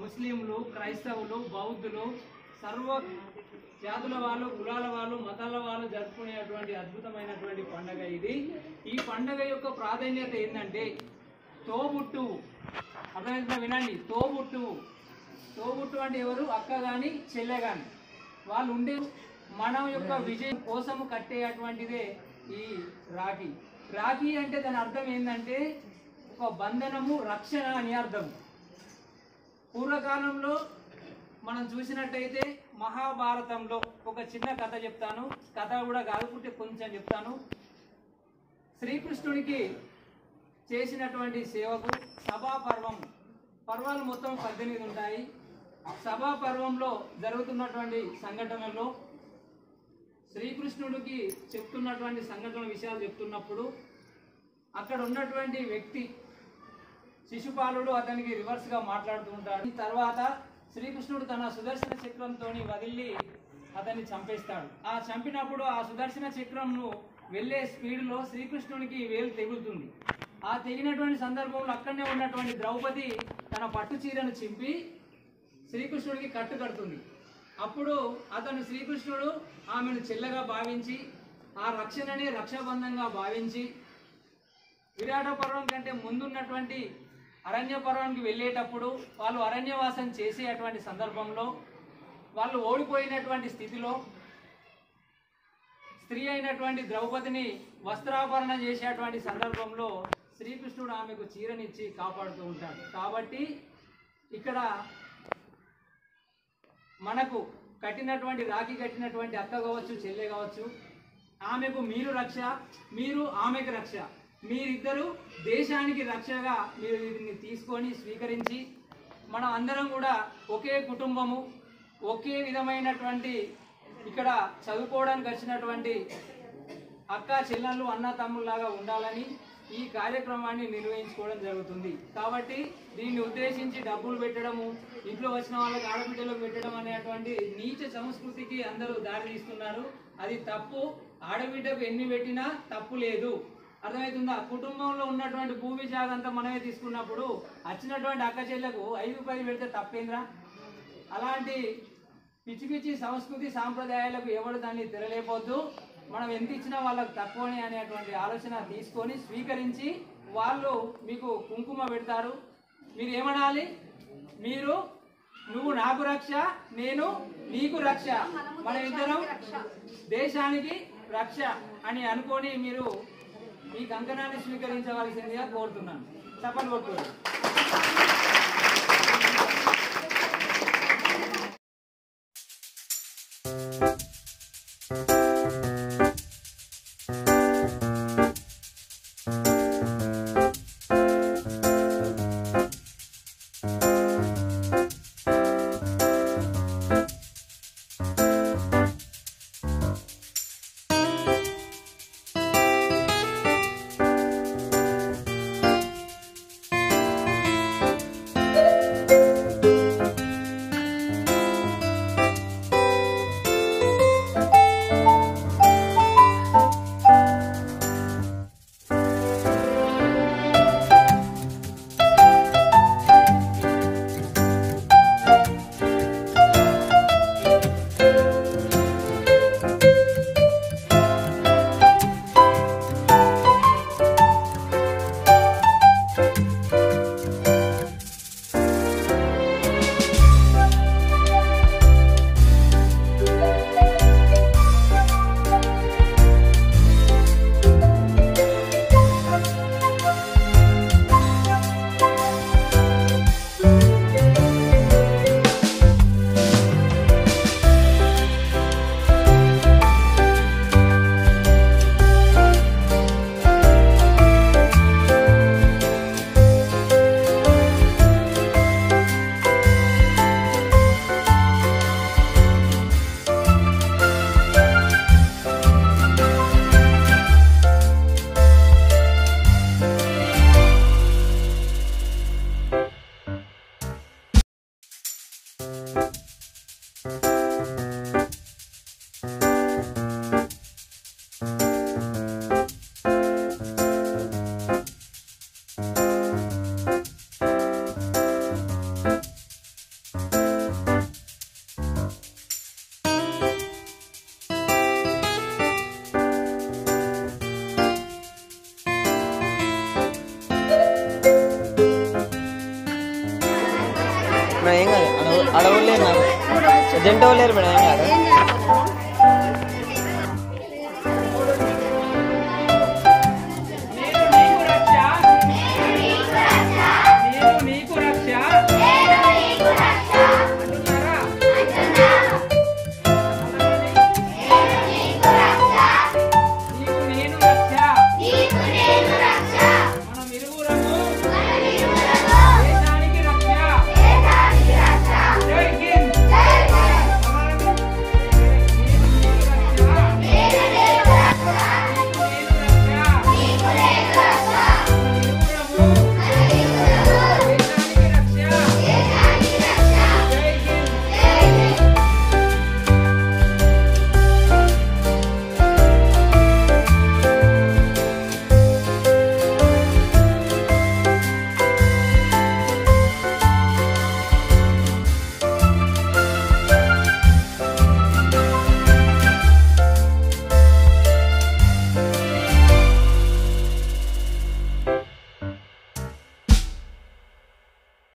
ముస్లింలు, క్రైస్తవులు, బౌద్ధులు, సర్వ జాతుల వాళ్ళు, కులాల వాళ్ళు, మతాల వాళ్ళు జరుపుకునేటువంటి అద్భుతమైనటువంటి పండుగ ఇది. ఈ పండుగ యొక్క ప్రాధాన్యత ఏంటంటే తోబుట్టువు. అర్థమైందా? వినండి, తోబుట్టువు. తోబుట్టు అంటే ఎవరు? అక్క కానీ చెల్లె కానీ వాళ్ళు ఉండే మనం యొక్క విజయం కోసము కట్టేటువంటిదే ఈ రాఖీ. రాఖీ అంటే దాని అర్థం ఏంటంటే ఒక బంధనము, రక్షణ అని అర్థం. పూర్వకాలంలో మనం చూసినట్టయితే మహాభారతంలో ఒక చిన్న కథ చెప్తాను. కథ కూడా కాదుకుంటే కొంచెం చెప్తాను. శ్రీకృష్ణుడికి చేసినటువంటి సేవకు సభా పర్వం, పర్వాలు మొత్తం 18 ఉంటాయి. సభా పర్వంలో జరుగుతున్నటువంటి సంఘటనలో శ్రీకృష్ణుడికి చెప్తున్నటువంటి సంఘటన విషయాలు చెప్తున్నప్పుడు అక్కడ ఉన్నటువంటి వ్యక్తి శిశుపాలుడు అతనికి రివర్స్గా మాట్లాడుతూ ఉంటాడు. తర్వాత శ్రీకృష్ణుడు తన సుదర్శన చక్రంతో వదిలి అతన్ని చంపేస్తాడు. ఆ చంపినప్పుడు ఆ సుదర్శన చక్రంను వెళ్ళే స్పీడ్లో శ్రీకృష్ణునికి వేలు తెగులుతుంది. ఆ తెగినటువంటి సందర్భంలో అక్కడనే ఉన్నటువంటి ద్రౌపది తన పట్టు చీరను చింపి శ్రీకృష్ణుడికి కట్టు కడుతుంది. అప్పుడు అతను శ్రీకృష్ణుడు ఆమెను చెల్లెగా భావించి ఆ రక్షణని రక్షాబంధంగా భావించి విరాట పర్వం కంటే ముందున్నటువంటి అరణ్య పర్వానికి వెళ్ళేటప్పుడు వాళ్ళు అరణ్యవాసం చేసేటువంటి సందర్భంలో వాళ్ళు ఓడిపోయినటువంటి స్థితిలో స్త్రీ అయినటువంటి ద్రౌపదిని వస్త్రాభరణ చేసేటువంటి సందర్భంలో శ్రీకృష్ణుడు ఆమెకు చీరనిచ్చి కాపాడుతూ ఉంటాడు. కాబట్టి ఇక్కడ మనకు కట్టినటువంటి రాఖీ కట్టినటువంటి అక్క కావచ్చు, చెల్లె కావచ్చు, ఆమెకు మీరు రక్ష, మీరు ఆమెకు రక్ష, మీరిద్దరూ దేశానికి రక్షగా మీరు వీటిని తీసుకొని స్వీకరించి మనం అందరం కూడా ఒకే కుటుంబము, ఒకే విధమైనటువంటి ఇక్కడ చదువుకోవడానికి వచ్చినటువంటి అక్క చెల్లెళ్ళు, అన్న తమ్ముళ్ళలాగా ఉండాలని ఈ కార్యక్రమాన్ని నిర్వహించుకోవడం జరుగుతుంది. కాబట్టి దీన్ని ఉద్దేశించి డబ్బులు పెట్టడము, ఇంట్లో వచ్చిన వాళ్ళకి ఆడబిడ్డలకు పెట్టడం అనేటువంటి నీచ సంస్కృతికి అందరూ దారి తీస్తున్నారు. అది తప్పు. ఆడబిడ్డకు ఎన్ని పెట్టినా తప్పు లేదు. అర్థమవుతుందా? కుటుంబంలో ఉన్నటువంటి భూమి జాగంతా మనమే తీసుకున్నప్పుడు వచ్చినటువంటి అక్క చెల్లెకు 5 రూపాయలు పెడితే తప్పేంద్రా? అలాంటి పిచ్చి పిచ్చి సంస్కృతి సాంప్రదాయాలకు ఎవరు దాన్ని తెరలేపోద్దు. మనం ఎంత ఇచ్చినా వాళ్ళకు తక్కువనే అనేటువంటి ఆలోచన తీసుకొని స్వీకరించి వాళ్ళు మీకు కుంకుమ పెడతారు. మీరు ఏమనాలి? నువ్వు నాకు రక్ష, నేను నీకు రక్ష, మన ఇద్దరం దేశానికి రక్ష అని అనుకొని మీరు ఈ కంకణాన్ని స్వీకరించవలసిందిగా కోరుతున్నాను. చప్పట్లు కొట్టుకోండి. మేడం ఏం కాదు అడవులు లేరు నాకు జంట లేరు మేడం ఏం కాదు